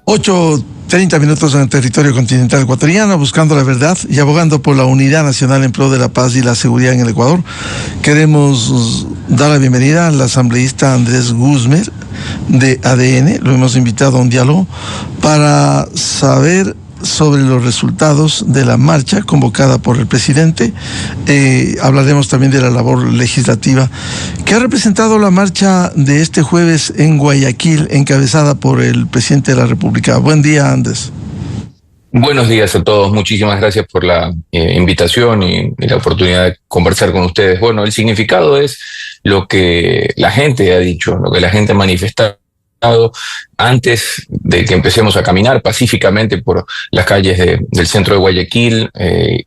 8:30 en el territorio continental ecuatoriano, buscando la verdad y abogando por la unidad nacional en pro de la paz y la seguridad en el Ecuador. Queremos dar la bienvenida al asambleísta Andrés Guzmán de ADN. Lo hemos invitado a un diálogo para saber sobre los resultados de la marcha convocada por el presidente. Hablaremos también de la labor legislativa que ha representado la marcha de este jueves en Guayaquil, encabezada por el presidente de la República. Buen día, Andrés. Buenos días a todos. Muchísimas gracias por la invitación y la oportunidad de conversar con ustedes. Bueno, el significado es lo que la gente ha dicho, lo que la gente ha manifestado antes de que empecemos a caminar pacíficamente por las calles del centro de Guayaquil,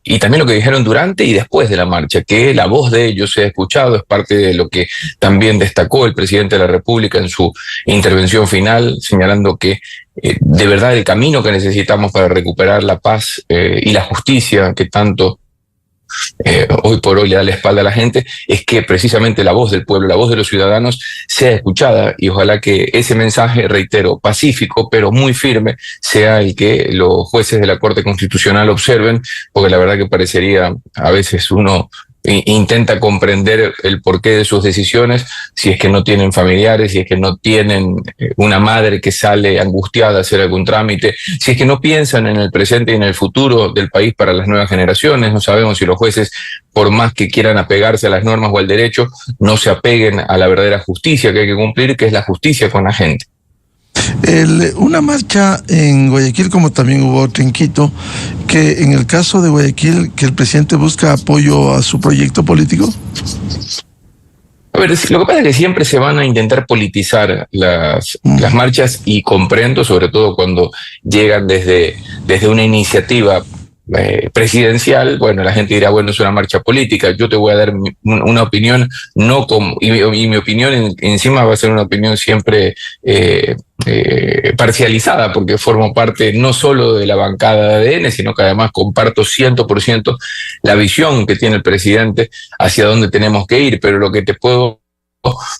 y también lo que dijeron durante y después de la marcha, que la voz de ellos se ha escuchado. Es parte de lo que también destacó el presidente de la República en su intervención final, señalando que de verdad el camino que necesitamos para recuperar la paz y la justicia que tanto hoy por hoy le da la espalda a la gente, es que precisamente la voz del pueblo, la voz de los ciudadanos sea escuchada, y ojalá que ese mensaje, reitero, pacífico pero muy firme, sea el que los jueces de la Corte Constitucional observen, porque la verdad que parecería, a veces uno intenta comprender el porqué de sus decisiones, si es que no tienen familiares, si es que no tienen una madre que sale angustiada a hacer algún trámite, si es que no piensan en el presente y en el futuro del país para las nuevas generaciones. No sabemos si los jueces, por más que quieran apegarse a las normas o al derecho, no se apeguen a la verdadera justicia que hay que cumplir, que es la justicia con la gente. Una marcha en Guayaquil, como también hubo otra en Quito, que en el caso de Guayaquil, que el presidente busca apoyo a su proyecto político. A ver, lo que pasa es que siempre se van a intentar politizar las marchas, y comprendo, sobre todo cuando llegan desde una iniciativa presidencial. Bueno, la gente dirá, bueno, es una marcha política. Yo te voy a dar una opinión, no como, y mi opinión encima va a ser una opinión siempre parcializada, porque formo parte no solo de la bancada de ADN, sino que además comparto 100% la visión que tiene el presidente hacia dónde tenemos que ir. Pero lo que te puedo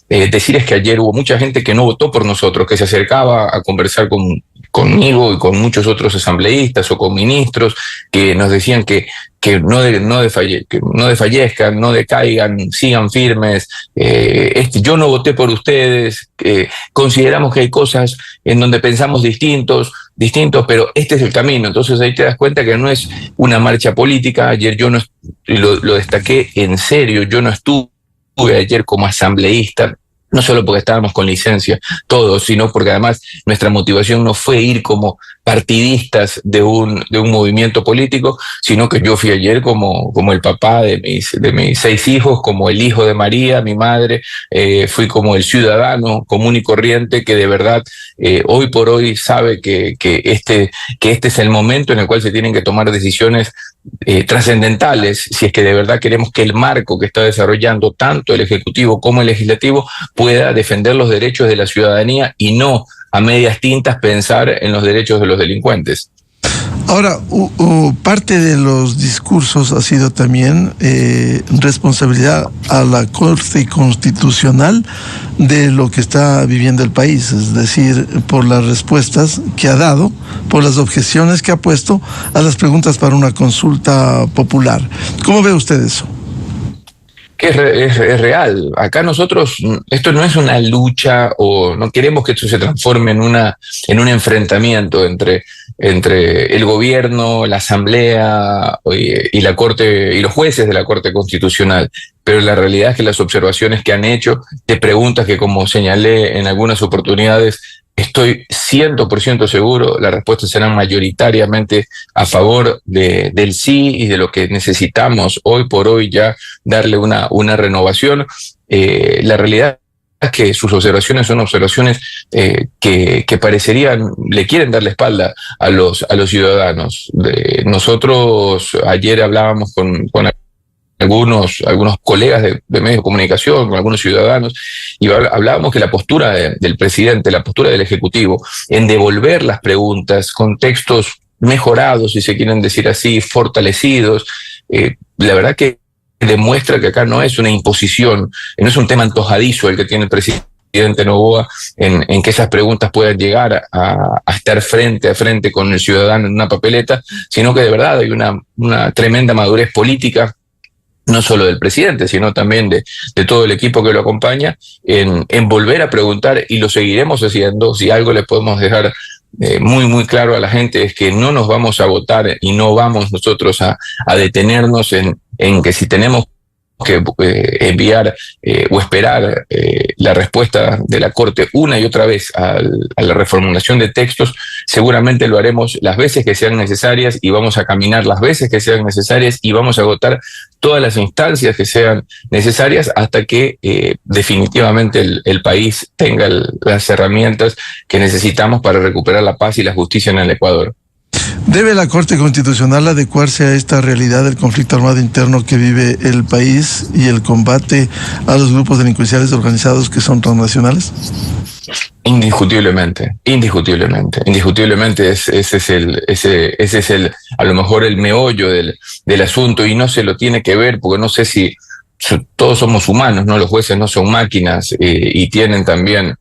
decir es que ayer hubo mucha gente que no votó por nosotros, que se acercaba a conversar conmigo y con muchos otros asambleístas o con ministros, que nos decían que no desfallezcan, no decaigan, sigan firmes. Yo no voté por ustedes, consideramos que hay cosas en donde pensamos distintos, pero este es el camino. Entonces ahí te das cuenta que no es una marcha política. Ayer yo no, lo destaqué en serio, yo no estuve ayer como asambleísta, no solo porque estábamos con licencia todos, sino porque además nuestra motivación no fue ir como partidistas de un movimiento político, sino que yo fui ayer como el papá de mis 6 hijos, como el hijo de María, mi madre. Fui como el ciudadano común y corriente que de verdad hoy por hoy sabe que este es el momento en el cual se tienen que tomar decisiones trascendentales, si es que de verdad queremos que el marco que está desarrollando tanto el Ejecutivo como el Legislativo pueda defender los derechos de la ciudadanía, y no a medias tintas pensar en los derechos de los delincuentes. Ahora, parte de los discursos ha sido también responsabilidad a la Corte Constitucional de lo que está viviendo el país, es decir, por las respuestas que ha dado, por las objeciones que ha puesto a las preguntas para una consulta popular. ¿Cómo ve usted eso? Que es real. Acá nosotros, esto no es una lucha, o no queremos que esto se transforme en un enfrentamiento entre el gobierno, la asamblea y la Corte, y los jueces de la Corte Constitucional. Pero la realidad es que las observaciones que han hecho de preguntas que, como señalé en algunas oportunidades, estoy 100% seguro, las respuestas serán mayoritariamente a favor del sí y de lo que necesitamos hoy por hoy ya darle una renovación. La realidad es que sus observaciones son observaciones que parecerían, le quieren dar la espalda a los ciudadanos. Nosotros ayer hablábamos con algunos colegas de medios de comunicación, con algunos ciudadanos, y hablábamos que la postura del presidente, la postura del Ejecutivo, en devolver las preguntas con textos mejorados, si se quieren decir así, fortalecidos, la verdad que demuestra que acá no es una imposición, no es un tema antojadizo el que tiene el presidente presidente Noboa en que esas preguntas puedan llegar a estar frente a frente con el ciudadano en una papeleta, sino que de verdad hay una tremenda madurez política, no solo del presidente, sino también de todo el equipo que lo acompaña, en volver a preguntar, y lo seguiremos haciendo. Si algo le podemos dejar muy, muy claro a la gente es que no nos vamos a votar y no vamos nosotros a detenernos en que si tenemos que enviar o esperar la respuesta de la Corte una y otra vez a la reformulación de textos, seguramente lo haremos las veces que sean necesarias y vamos a caminar las veces que sean necesarias y vamos a agotar todas las instancias que sean necesarias hasta que definitivamente el país tenga las herramientas que necesitamos para recuperar la paz y la justicia en el Ecuador. ¿Debe la Corte Constitucional adecuarse a esta realidad del conflicto armado interno que vive el país y el combate a los grupos delincuenciales organizados que son transnacionales? Indiscutiblemente. Ese es a lo mejor el meollo del asunto, y no se lo tiene que ver, porque no sé si todos somos humanos, ¿no? Los jueces no son máquinas, y tienen también,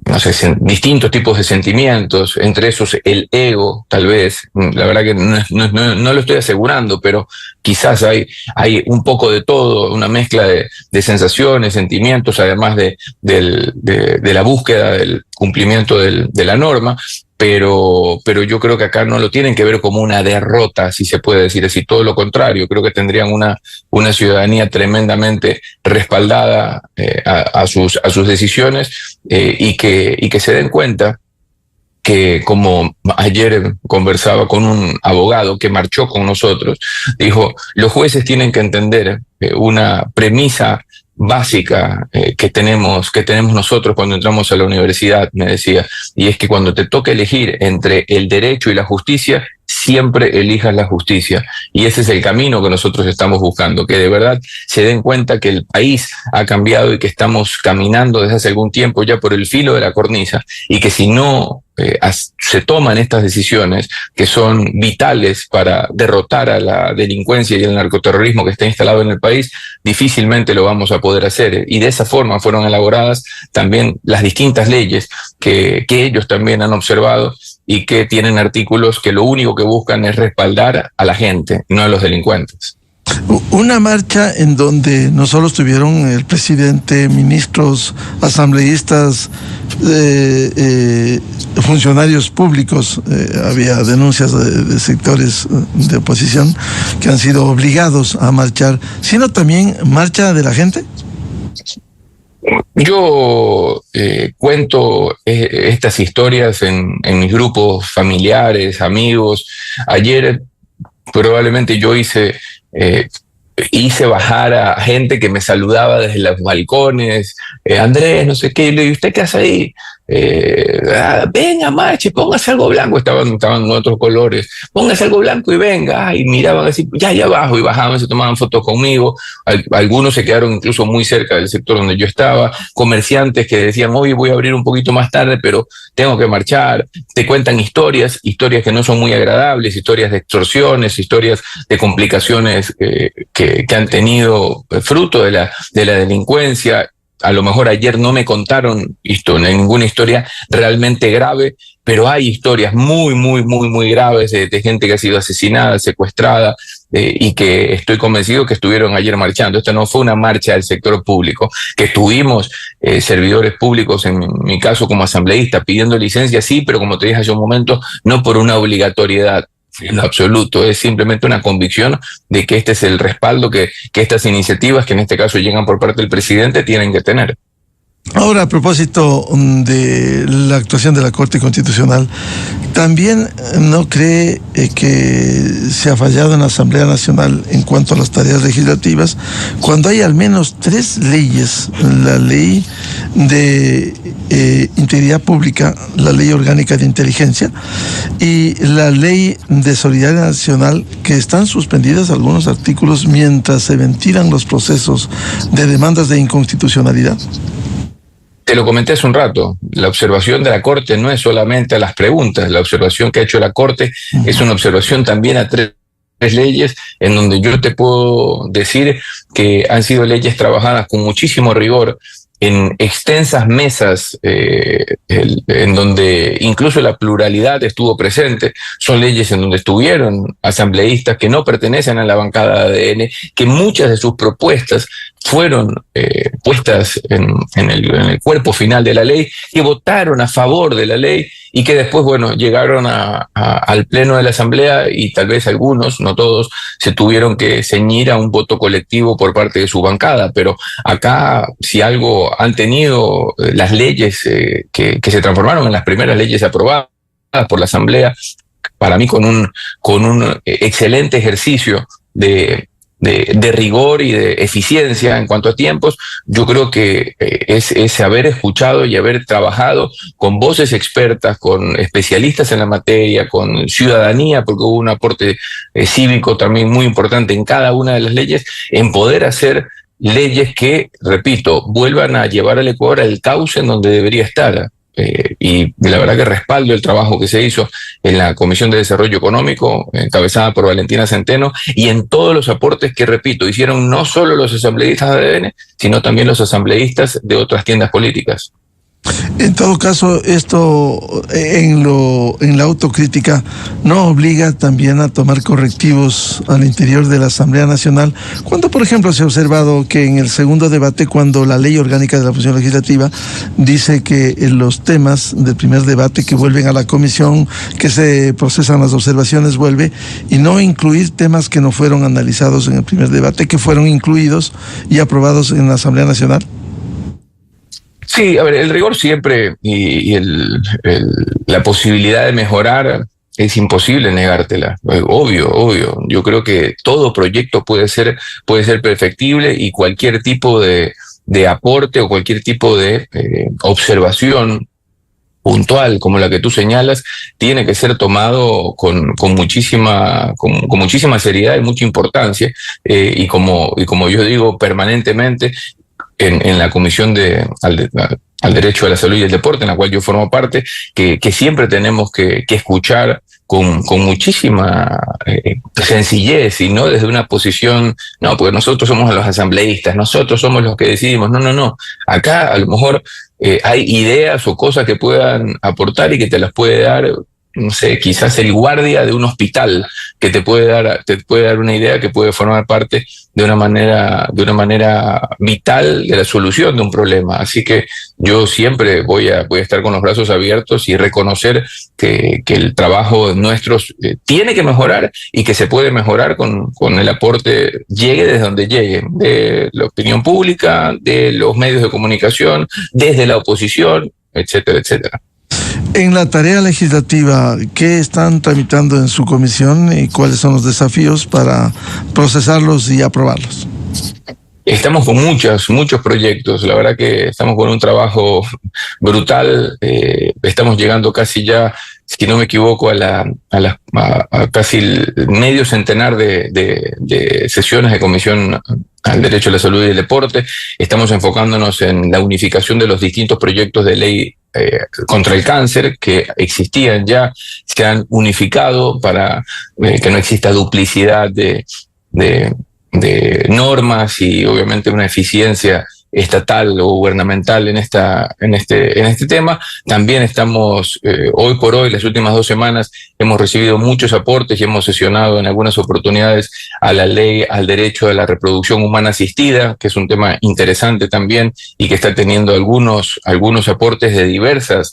no sé, distintos tipos de sentimientos, entre esos el ego, tal vez. La verdad que no lo estoy asegurando, pero quizás hay un poco de todo, una mezcla de sensaciones, sentimientos, además de la búsqueda del cumplimiento de la norma. Pero yo creo que acá no lo tienen que ver como una derrota, si se puede decir así, todo lo contrario. Creo que tendrían una ciudadanía tremendamente respaldada a sus decisiones, y que se den cuenta que, como ayer conversaba con un abogado que marchó con nosotros, dijo, los jueces tienen que entender una premisa básica que tenemos nosotros cuando entramos a la universidad, me decía, y es que cuando te toca elegir entre el derecho y la justicia, siempre elijas la justicia. Y ese es el camino que nosotros estamos buscando, que de verdad se den cuenta que el país ha cambiado y que estamos caminando desde hace algún tiempo ya por el filo de la cornisa, y que si no se toman estas decisiones que son vitales para derrotar a la delincuencia y el narcoterrorismo que está instalado en el país, difícilmente lo vamos a poder hacer. Y de esa forma fueron elaboradas también las distintas leyes que ellos también han observado, y que tienen artículos que lo único que buscan es respaldar a la gente, no a los delincuentes. Una marcha en donde no solo estuvieron el presidente, ministros, asambleístas, funcionarios públicos, había denuncias de sectores de oposición que han sido obligados a marchar, sino también marcha de la gente. Yo cuento estas historias en mis grupos familiares, amigos. Ayer probablemente yo hice bajar a gente que me saludaba desde los balcones. Andrés, no sé qué, y le digo, ¿usted qué hace ahí? Venga, marche, póngase algo blanco. Estaban en otros colores. Póngase algo blanco y venga. Y miraban así, ya abajo, y bajaban, se tomaban fotos conmigo. Algunos se quedaron incluso muy cerca del sector donde yo estaba. Comerciantes que decían, hoy voy a abrir un poquito más tarde, pero tengo que marchar. Te cuentan historias que no son muy agradables, historias de extorsiones, historias de complicaciones que han tenido fruto de la delincuencia. A lo mejor ayer no me contaron ninguna historia realmente grave, pero hay historias muy, muy, muy, muy graves de gente que ha sido asesinada, secuestrada, y que estoy convencido que estuvieron ayer marchando. Esta no fue una marcha del sector público, que tuvimos servidores públicos, en mi caso como asambleísta, pidiendo licencia, sí, pero como te dije hace un momento, no por una obligatoriedad. En lo absoluto, es simplemente una convicción de que este es el respaldo que estas iniciativas, que en este caso llegan por parte del presidente, tienen que tener. Ahora, a propósito de la actuación de la Corte Constitucional, ¿también no cree que se ha fallado en la Asamblea Nacional en cuanto a las tareas legislativas, cuando hay al menos 3 leyes, la ley de integridad pública, la ley orgánica de inteligencia y la ley de solidaridad nacional, que están suspendidas algunos artículos mientras se ventilan los procesos de demandas de inconstitucionalidad? Te lo comenté hace un rato, la observación de la Corte no es solamente a las preguntas, la observación que ha hecho la Corte es una observación también a 3 leyes, en donde yo te puedo decir que han sido leyes trabajadas con muchísimo rigor, en extensas mesas en donde incluso la pluralidad estuvo presente. Son leyes en donde estuvieron asambleístas que no pertenecen a la bancada de ADN, que muchas de sus propuestas fueron puestas en el cuerpo final de la ley, que votaron a favor de la ley y que después, bueno, llegaron al pleno de la Asamblea y tal vez algunos, no todos, se tuvieron que ceñir a un voto colectivo por parte de su bancada. Pero acá, si algo han tenido las leyes que se transformaron en las primeras leyes aprobadas por la Asamblea, para mí con un excelente ejercicio de rigor y de eficiencia en cuanto a tiempos, yo creo que es haber escuchado y haber trabajado con voces expertas, con especialistas en la materia, con ciudadanía, porque hubo un aporte cívico también muy importante en cada una de las leyes, en poder hacer leyes que, repito, vuelvan a llevar al Ecuador al cauce en donde debería estar. Y la verdad que respaldo el trabajo que se hizo en la Comisión de Desarrollo Económico, encabezada por Valentina Centeno, y en todos los aportes que, repito, hicieron no solo los asambleístas de ADN, sino también los asambleístas de otras tiendas políticas. En todo caso, esto en la autocrítica no obliga también a tomar correctivos al interior de la Asamblea Nacional, cuando por ejemplo se ha observado que en el segundo debate, cuando la ley orgánica de la función legislativa dice que en los temas del primer debate que vuelven a la comisión, que se procesan las observaciones, vuelve, y no incluir temas que no fueron analizados en el primer debate, que fueron incluidos y aprobados en la Asamblea Nacional. Sí, a ver, el rigor siempre y la posibilidad de mejorar es imposible negártela. Obvio. Yo creo que todo proyecto puede ser perfectible, y cualquier tipo de aporte o cualquier tipo de observación puntual como la que tú señalas tiene que ser tomado con muchísima seriedad y mucha importancia, y como yo digo permanentemente, en la Comisión al Derecho a la Salud y el Deporte, en la cual yo formo parte, que siempre tenemos que escuchar con muchísima sencillez, y no desde una posición, no, porque nosotros somos los asambleístas, nosotros somos los que decidimos. No. Acá a lo mejor hay ideas o cosas que puedan aportar y que te las puede dar, no sé, quizás el guardia de un hospital, que te puede dar una idea que puede formar parte de una manera vital de la solución de un problema. Así que yo siempre voy a estar con los brazos abiertos y reconocer que el trabajo nuestro tiene que mejorar, y que se puede mejorar con el aporte, llegue desde donde llegue, de la opinión pública, de los medios de comunicación, desde la oposición, etcétera, etcétera. En la tarea legislativa, ¿qué están tramitando en su comisión y cuáles son los desafíos para procesarlos y aprobarlos? Estamos con muchos proyectos. La verdad que estamos con un trabajo brutal. Estamos llegando casi ya, si no me equivoco, a casi el medio centenar de sesiones de Comisión al Derecho a la Salud y el Deporte. Estamos enfocándonos en la unificación de los distintos proyectos de ley contra el cáncer que existían ya, se han unificado para que no exista duplicidad de normas, y obviamente una eficiencia estatal o gubernamental en este tema. También estamos, hoy por hoy, las últimas 2 semanas, hemos recibido muchos aportes y hemos sesionado en algunas oportunidades a la ley al derecho a la reproducción humana asistida, que es un tema interesante también, y que está teniendo algunos aportes de diversas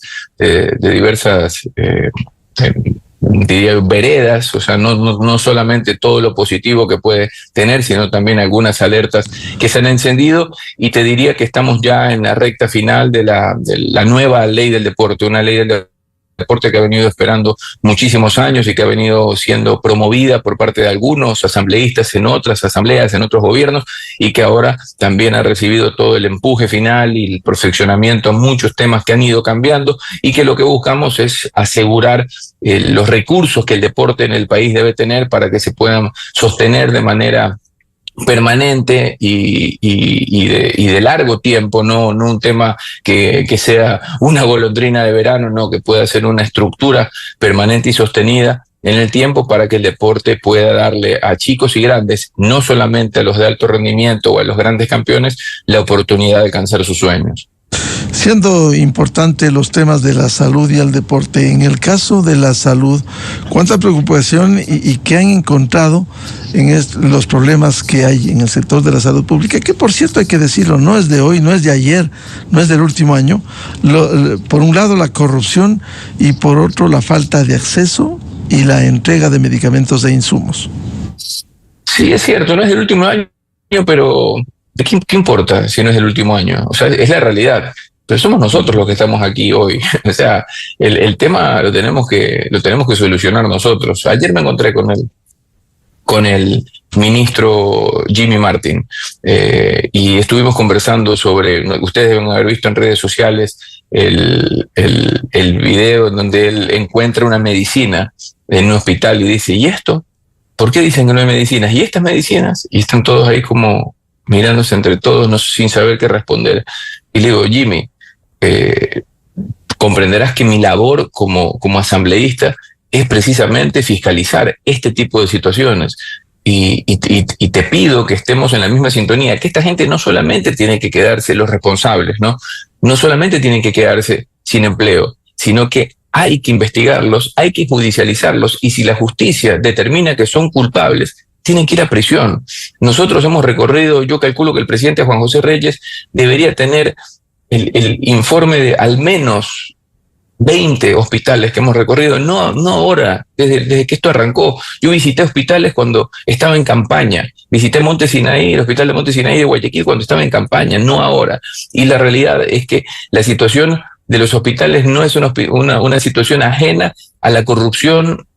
diría veredas, o sea, no solamente todo lo positivo que puede tener, sino también algunas alertas que se han encendido. Y te diría que estamos ya en la recta final de la nueva ley del deporte, una ley del deporte que ha venido esperando muchísimos años y que ha venido siendo promovida por parte de algunos asambleístas en otras asambleas, en otros gobiernos, y que ahora también ha recibido todo el empuje final y el perfeccionamiento a muchos temas que han ido cambiando, y que lo que buscamos es asegurar los recursos que el deporte en el país debe tener para que se puedan sostener de manera permanente y de largo tiempo, no un tema que sea una golondrina de verano, no, que pueda ser una estructura permanente y sostenida en el tiempo para que el deporte pueda darle a chicos y grandes, no solamente a los de alto rendimiento o a los grandes campeones, la oportunidad de alcanzar sus sueños. Siendo importante los temas de la salud y el deporte, en el caso de la salud, ¿cuánta preocupación y qué han encontrado en los problemas que hay en el sector de la salud pública? Que por cierto hay que decirlo, no es de hoy, no es de ayer, no es del último año. Por un lado la corrupción y por otro la falta de acceso y la entrega de medicamentos e insumos. Sí, es cierto, no es del último año, pero ¿qué importa si no es del último año? O sea, es la realidad. Pero somos nosotros los que estamos aquí hoy. O sea, el tema lo tenemos que solucionar nosotros. Ayer me encontré con el ministro Jimmy Martin y estuvimos conversando sobre, ustedes deben haber visto en redes sociales el video donde él encuentra una medicina en un hospital y dice, ¿y esto? ¿Por qué dicen que no hay medicinas? ¿Y estas medicinas? Y están todos ahí como mirándose entre todos, no, sin saber qué responder. Y le digo, Jimmy, comprenderás que mi labor como asambleísta es precisamente fiscalizar este tipo de situaciones. Y te pido que estemos en la misma sintonía, que esta gente no solamente tiene que quedarse los responsables, no solamente tienen que quedarse sin empleo, sino que hay que investigarlos, hay que judicializarlos, y si la justicia determina que son culpables, tienen que ir a prisión. Nosotros hemos recorrido, yo calculo que el presidente Juan José Reyes debería tener el informe de al menos 20 hospitales que hemos recorrido, no ahora, desde que esto arrancó. Yo visité hospitales cuando estaba en campaña, visité Monte Sinaí, el hospital de Monte Sinaí de Guayaquil cuando estaba en campaña, no ahora. Y la realidad es que la situación de los hospitales no es una situación ajena a la corrupción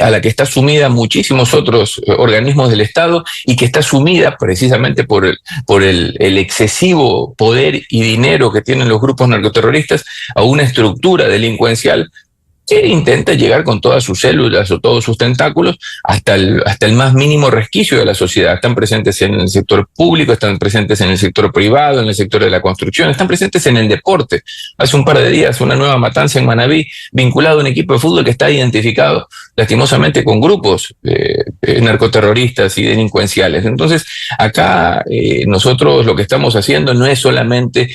a la que está sumida muchísimos otros organismos del Estado y que está sumida precisamente por el excesivo poder y dinero que tienen los grupos narcoterroristas a una estructura delincuencial que intenta llegar con todas sus células o todos sus tentáculos hasta el más mínimo resquicio de la sociedad. Están presentes en el sector público, están presentes en el sector privado, en el sector de la construcción, están presentes en el deporte. Hace un par de días una nueva matanza en Manabí vinculado a un equipo de fútbol que está identificado lastimosamente con grupos narcoterroristas y delincuenciales. Entonces acá nosotros lo que estamos haciendo no es solamente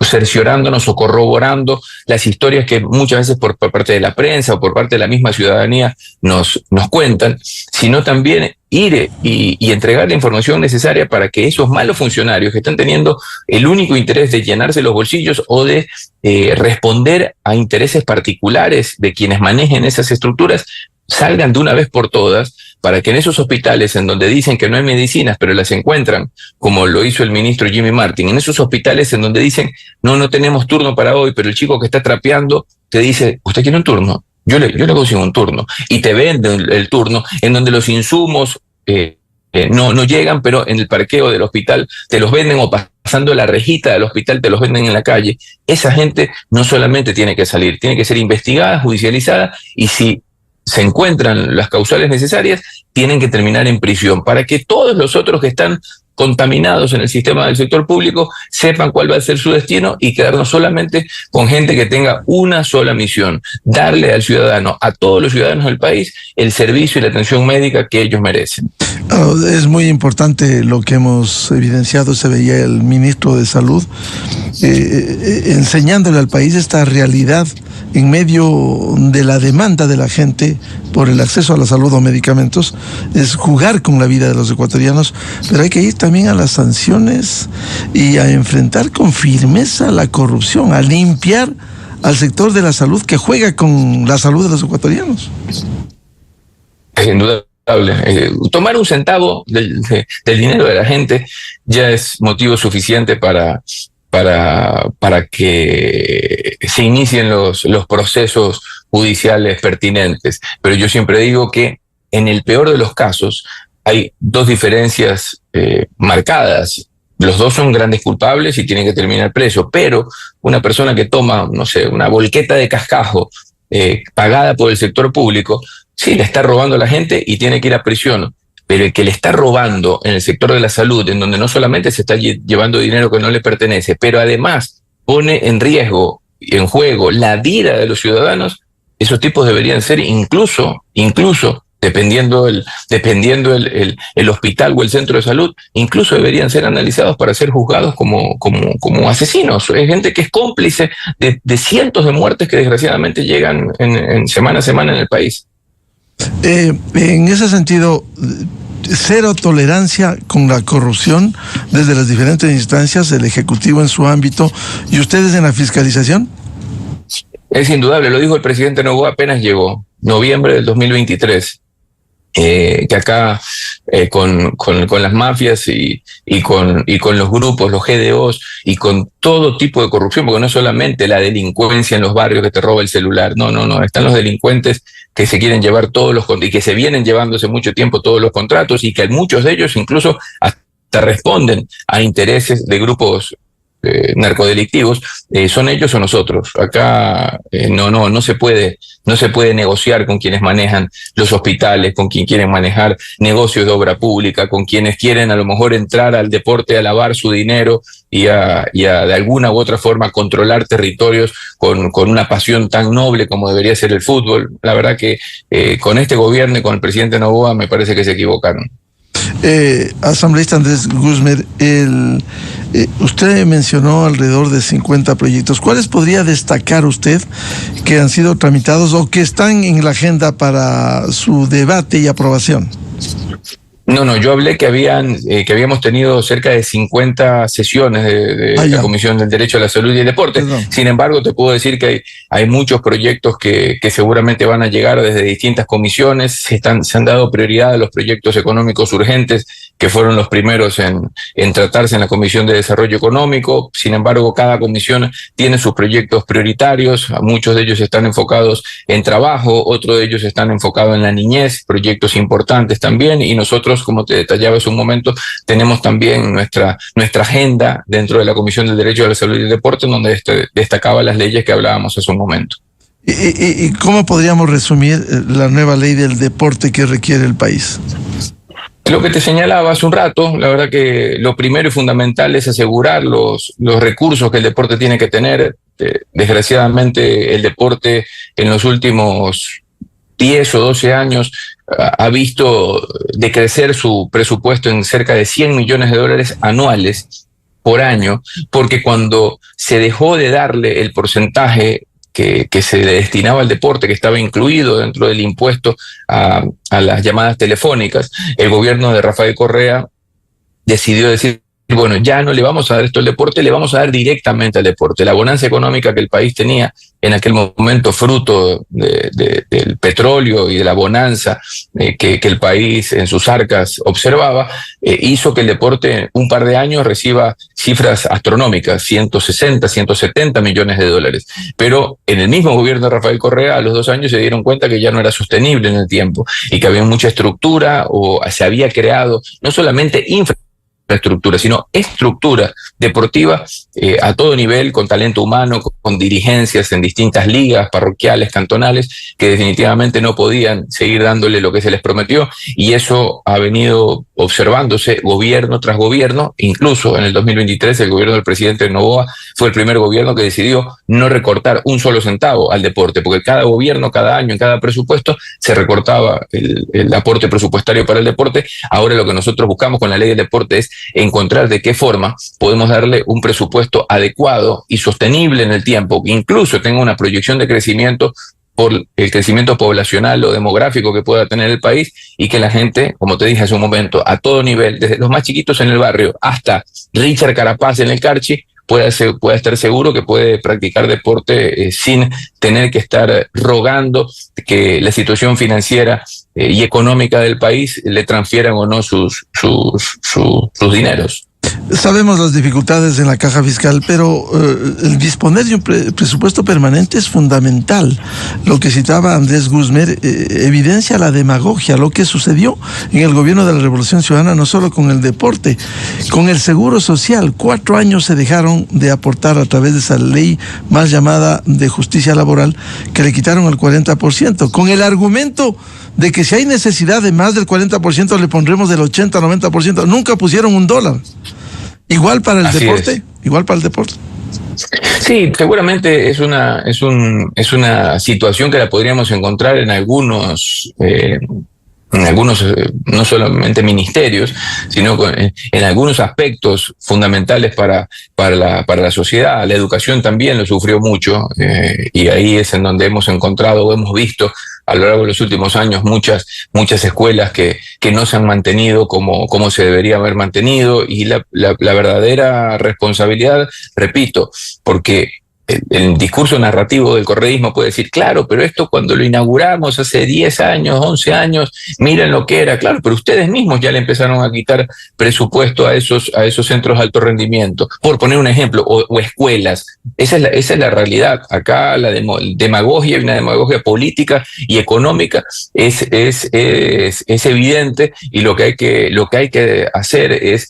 cerciorándonos o corroborando las historias que muchas veces por parte de la prensa o por parte de la misma ciudadanía nos cuentan, sino también ir y entregar la información necesaria para que esos malos funcionarios que están teniendo el único interés de llenarse los bolsillos o de responder a intereses particulares de quienes manejen esas estructuras salgan de una vez por todas, para que en esos hospitales en donde dicen que no hay medicinas, pero las encuentran, como lo hizo el ministro Jimmy Martin, en esos hospitales en donde dicen, no tenemos turno para hoy, pero el chico que está trapeando te dice, ¿usted quiere un turno? Yo le consigo un turno. Y te venden el turno, en donde los insumos no llegan, pero en el parqueo del hospital te los venden, o pasando la rejita del hospital te los venden en la calle. Esa gente no solamente tiene que salir, tiene que ser investigada, judicializada, y si se encuentran las causales necesarias, tienen que terminar en prisión, para que todos los otros que están contaminados en el sistema del sector público sepan cuál va a ser su destino y quedarnos solamente con gente que tenga una sola misión: darle al ciudadano, a todos los ciudadanos del país, el servicio y la atención médica que ellos merecen. Es muy importante lo que hemos evidenciado, se veía el ministro de Salud enseñándole al país esta realidad en medio de la demanda de la gente por el acceso a la salud o medicamentos. Es jugar con la vida de los ecuatorianos, pero hay que ir también a las sanciones y a enfrentar con firmeza la corrupción, a limpiar al sector de la salud que juega con la salud de los ecuatorianos. Sin duda. Tomar un centavo del dinero de la gente ya es motivo suficiente para que se inicien los procesos judiciales pertinentes. Pero yo siempre digo que en el peor de los casos hay dos diferencias marcadas. Los dos son grandes culpables y tienen que terminar preso, pero una persona que toma, no sé, una volqueta de cascajo pagada por el sector público, sí, le está robando a la gente y tiene que ir a prisión. Pero el que le está robando en el sector de la salud, en donde no solamente se está llevando dinero que no le pertenece, pero además pone en riesgo y en juego la vida de los ciudadanos, esos tipos deberían ser incluso dependiendo el hospital o el centro de salud, incluso deberían ser analizados para ser juzgados como asesinos. Es gente que es cómplice de cientos de muertes que desgraciadamente llegan en semana a semana en el país. En ese sentido, cero tolerancia con la corrupción desde las diferentes instancias, el Ejecutivo en su ámbito y ustedes en la fiscalización. Es indudable, lo dijo el presidente Noboa apenas llegó, noviembre del 2023. Que acá con las mafias y con los grupos, los GDOs y con todo tipo de corrupción, porque no es solamente la delincuencia en los barrios que te roba el celular, no, están los delincuentes que se quieren llevar y que se vienen llevando hace mucho tiempo todos los contratos y que muchos de ellos incluso hasta responden a intereses de grupos narcodelictivos, son ellos o nosotros. Acá no se puede negociar con quienes manejan los hospitales, con quienes quieren manejar negocios de obra pública, con quienes quieren a lo mejor entrar al deporte a lavar su dinero y a de alguna u otra forma controlar territorios con una pasión tan noble como debería ser el fútbol. La verdad que con este gobierno y con el presidente Noboa me parece que se equivocaron. Asambleísta Andrés Guzmán, usted mencionó alrededor de 50 proyectos. ¿Cuáles podría destacar usted que han sido tramitados o que están en la agenda para su debate y aprobación? No, yo hablé que habíamos tenido cerca de 50 sesiones de la Comisión del Derecho a la Salud y el Deporte. Perdón. Sin embargo, te puedo decir que hay muchos proyectos que seguramente van a llegar desde distintas comisiones. Se han dado prioridad a los proyectos económicos urgentes, que fueron los primeros en tratarse en la Comisión de Desarrollo Económico. Sin embargo, cada comisión tiene sus proyectos prioritarios. Muchos de ellos están enfocados en trabajo, otros de ellos están enfocados en la niñez, proyectos importantes también, y nosotros, como te detallaba hace un momento, tenemos también nuestra agenda dentro de la Comisión del Derecho a la Salud y el Deporte, en donde destacaba las leyes que hablábamos hace un momento. ¿Y cómo podríamos resumir la nueva ley del deporte que requiere el país? Lo que te señalaba hace un rato, la verdad que lo primero y fundamental es asegurar los recursos que el deporte tiene que tener. Desgraciadamente, el deporte en los últimos 10 o 12 años ha visto decrecer su presupuesto en cerca de $100 millones anuales por año, porque cuando se dejó de darle el porcentaje que se destinaba al deporte, que estaba incluido dentro del impuesto a las llamadas telefónicas, el gobierno de Rafael Correa decidió decir, bueno, ya no le vamos a dar esto al deporte, le vamos a dar directamente al deporte. La bonanza económica que el país tenía en aquel momento, fruto del petróleo y de la bonanza que el país en sus arcas observaba, hizo que el deporte un par de años reciba cifras astronómicas, 160, 170 millones de dólares. Pero en el mismo gobierno de Rafael Correa, a los 2 años se dieron cuenta que ya no era sostenible en el tiempo y que había mucha estructura o se había creado no solamente infraestructura, sino estructura deportiva a todo nivel, con talento humano, con dirigencias en distintas ligas parroquiales, cantonales, que definitivamente no podían seguir dándole lo que se les prometió, y eso ha venido observándose gobierno tras gobierno. Incluso en el 2023 el gobierno del presidente Noboa fue el primer gobierno que decidió no recortar un solo centavo al deporte, porque cada gobierno, cada año, en cada presupuesto se recortaba el aporte presupuestario para el deporte. Ahora lo que nosotros buscamos con la ley del deporte es encontrar de qué forma podemos darle un presupuesto adecuado y sostenible en el tiempo, que incluso tenga una proyección de crecimiento por el crecimiento poblacional o demográfico que pueda tener el país, y que la gente, como te dije hace un momento, a todo nivel, desde los más chiquitos en el barrio hasta Richard Carapaz en el Carchi, pueda estar seguro que puede practicar deporte sin tener que estar rogando que la situación financiera y económica del país le transfieran o no sus dineros. Sabemos las dificultades en la caja fiscal, pero el disponer de un presupuesto permanente es fundamental. Lo que citaba Andrés Guzmán evidencia la demagogia, lo que sucedió en el gobierno de la Revolución Ciudadana, no solo con el deporte, con el seguro social. 4 años se dejaron de aportar a través de esa ley más llamada de justicia laboral, que le quitaron el 40%, con el argumento de que si hay necesidad de más del 40% le pondremos del 80-90%. Nunca pusieron $1. Igual para el Así deporte, es. igual para el deporte. Sí, seguramente es una situación que la podríamos encontrar en algunos, no solamente ministerios, sino en algunos aspectos fundamentales para la sociedad. La educación también lo sufrió mucho, y ahí es en donde hemos encontrado o hemos visto a lo largo de los últimos años muchas escuelas que no se han mantenido como se debería haber mantenido, y la verdadera responsabilidad, repito, porque el discurso narrativo del correísmo puede decir, claro, pero esto cuando lo inauguramos hace 10 años, 11 años, miren lo que era, claro, pero ustedes mismos ya le empezaron a quitar presupuesto a esos centros de alto rendimiento, por poner un ejemplo, o escuelas. Esa es la realidad. Acá la demagogia, y una demagogia política y económica es evidente, y lo que hay que hacer es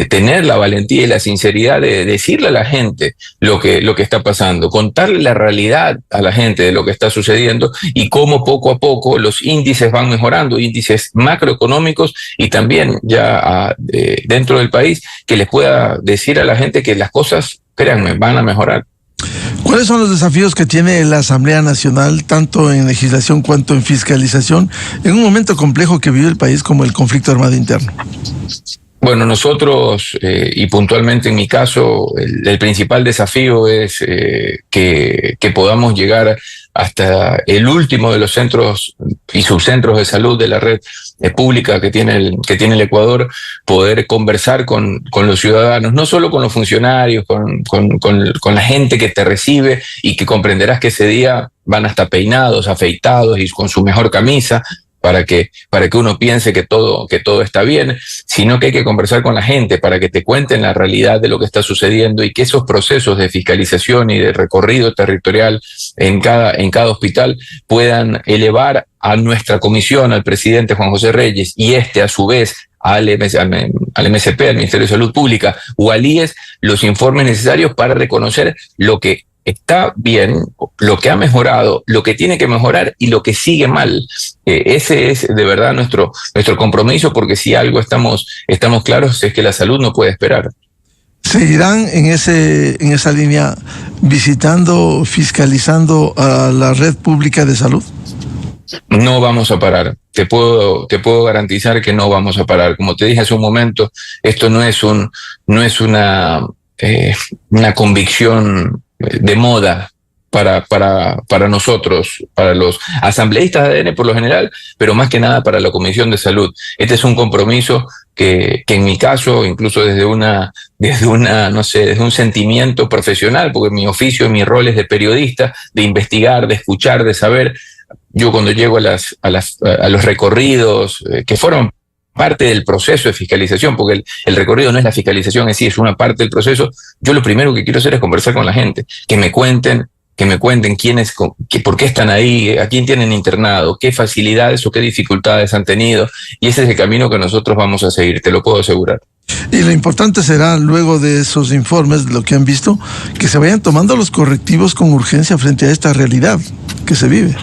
tener la valentía y la sinceridad de decirle a la gente lo que está pasando, contarle la realidad a la gente de lo que está sucediendo y cómo poco a poco los índices van mejorando, índices macroeconómicos, y también ya dentro del país, que les pueda decir a la gente que las cosas, créanme, van a mejorar. ¿Cuáles son los desafíos que tiene la Asamblea Nacional, tanto en legislación cuanto en fiscalización, en un momento complejo que vive el país como el conflicto armado interno? Bueno, nosotros, y puntualmente en mi caso, el principal desafío es que podamos llegar hasta el último de los centros y subcentros de salud de la red pública que tiene el Ecuador, poder conversar con los ciudadanos, no solo con los funcionarios, con la gente que te recibe, y que comprenderás que ese día van hasta peinados, afeitados y con su mejor camisa, para que uno piense que todo está bien, sino que hay que conversar con la gente para que te cuenten la realidad de lo que está sucediendo, y que esos procesos de fiscalización y de recorrido territorial en cada hospital puedan elevar a nuestra comisión, al presidente Juan José Reyes, y a su vez al MSP, al Ministerio de Salud Pública, o al IES, los informes necesarios para reconocer lo que está bien, lo que ha mejorado, lo que tiene que mejorar y lo que sigue mal. Ese es de verdad nuestro compromiso, porque si algo estamos claros es que la salud no puede esperar. ¿Seguirán en esa línea visitando, fiscalizando a la red pública de salud? No vamos a parar. Te puedo garantizar que no vamos a parar. Como te dije hace un momento, esto no es una convicción de moda para nosotros, para los asambleístas de ADN por lo general, pero más que nada para la Comisión de Salud. Este es un compromiso que en mi caso, incluso desde un sentimiento profesional, porque mi oficio y mi rol es de periodista, de investigar, de escuchar, de saber. Yo cuando llego a los recorridos que fueron parte del proceso de fiscalización, porque el recorrido no es la fiscalización en sí, es una parte del proceso, yo lo primero que quiero hacer es conversar con la gente, que me cuenten por qué están ahí, a quién tienen internado, qué facilidades o qué dificultades han tenido, y ese es el camino que nosotros vamos a seguir, te lo puedo asegurar. Y lo importante será, luego de esos informes, de lo que han visto, que se vayan tomando los correctivos con urgencia frente a esta realidad que se vive.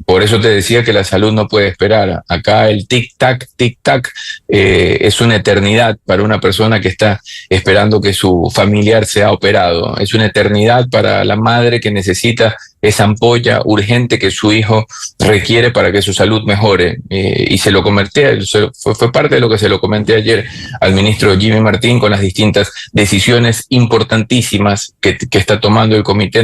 Por eso te decía que la salud no puede esperar. Acá el tic-tac es una eternidad para una persona que está esperando que su familiar sea operado. Es una eternidad para la madre que necesita esa ampolla urgente que su hijo requiere para que su salud mejore. Y se lo comenté, fue parte de lo que se lo comenté ayer al ministro Jimmy Martín, con las distintas decisiones importantísimas que está tomando el Comité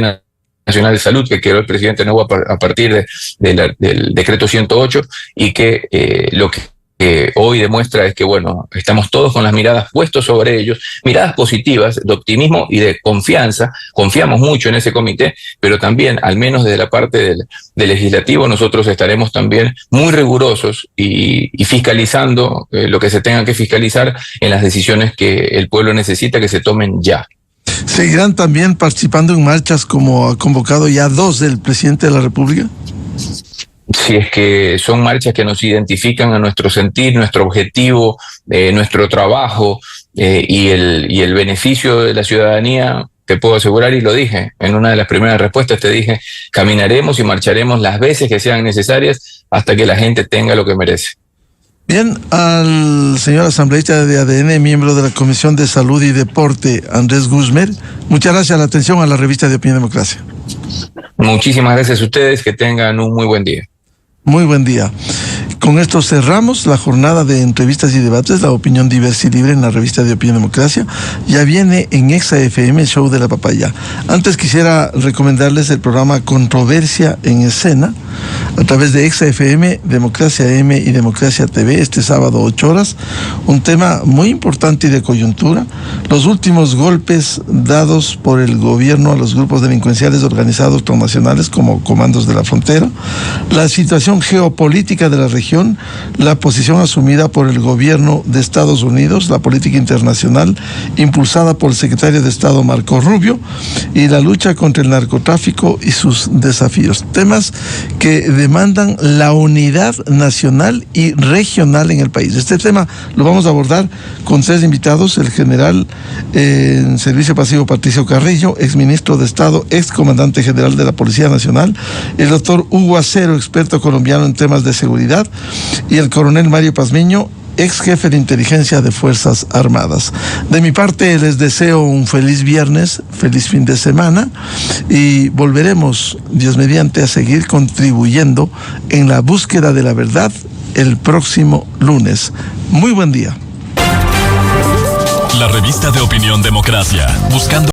Nacional de Salud, que creó el presidente Noboa a partir del decreto 108, y que lo que hoy demuestra es que, bueno, estamos todos con las miradas puestas sobre ellos, miradas positivas, de optimismo y de confianza. Confiamos mucho en ese comité, pero también, al menos desde la parte del legislativo, nosotros estaremos también muy rigurosos y fiscalizando lo que se tenga que fiscalizar en las decisiones que el pueblo necesita que se tomen ya. ¿Seguirán también participando en marchas como ha convocado ya 2 del presidente de la República? Si es que son marchas que nos identifican a nuestro sentir, nuestro objetivo, nuestro trabajo y el beneficio de la ciudadanía, te puedo asegurar, y lo dije en una de las primeras respuestas, te dije, caminaremos y marcharemos las veces que sean necesarias hasta que la gente tenga lo que merece. Bien, al señor asambleísta de ADN, miembro de la Comisión de Salud y Deporte, Andrés Guzmán, muchas gracias. La atención a la revista de Opinión Democracia. Muchísimas gracias a ustedes, que tengan un muy buen día. Muy buen día. Con esto cerramos la jornada de entrevistas y debates, la opinión diversa y libre en la revista de Opinión Democracia. Ya viene en Exa FM el show de la papaya. Antes quisiera recomendarles el programa Controversia en Escena a través de Exa FM, Democracia M y Democracia TV, este sábado 8 horas. Un tema muy importante y de coyuntura: los últimos golpes dados por el gobierno a los grupos delincuenciales organizados transnacionales como Comandos de la Frontera, la situación geopolítica de la región, la posición asumida por el gobierno de Estados Unidos, la política internacional impulsada por el secretario de Estado Marco Rubio y la lucha contra el narcotráfico y sus desafíos. Temas que demandan la unidad nacional y regional en el país. Este tema lo vamos a abordar con 3 invitados: el general en servicio pasivo Patricio Carrillo, exministro de Estado, excomandante general de la Policía Nacional; el doctor Hugo Acero, experto colombiano en temas de seguridad; y el coronel Mario Pazmiño, ex jefe de inteligencia de Fuerzas Armadas. De mi parte, les deseo un feliz viernes, feliz fin de semana, y volveremos, Dios mediante, a seguir contribuyendo en la búsqueda de la verdad el próximo lunes. Muy buen día. La revista de Opinión Democracia, buscando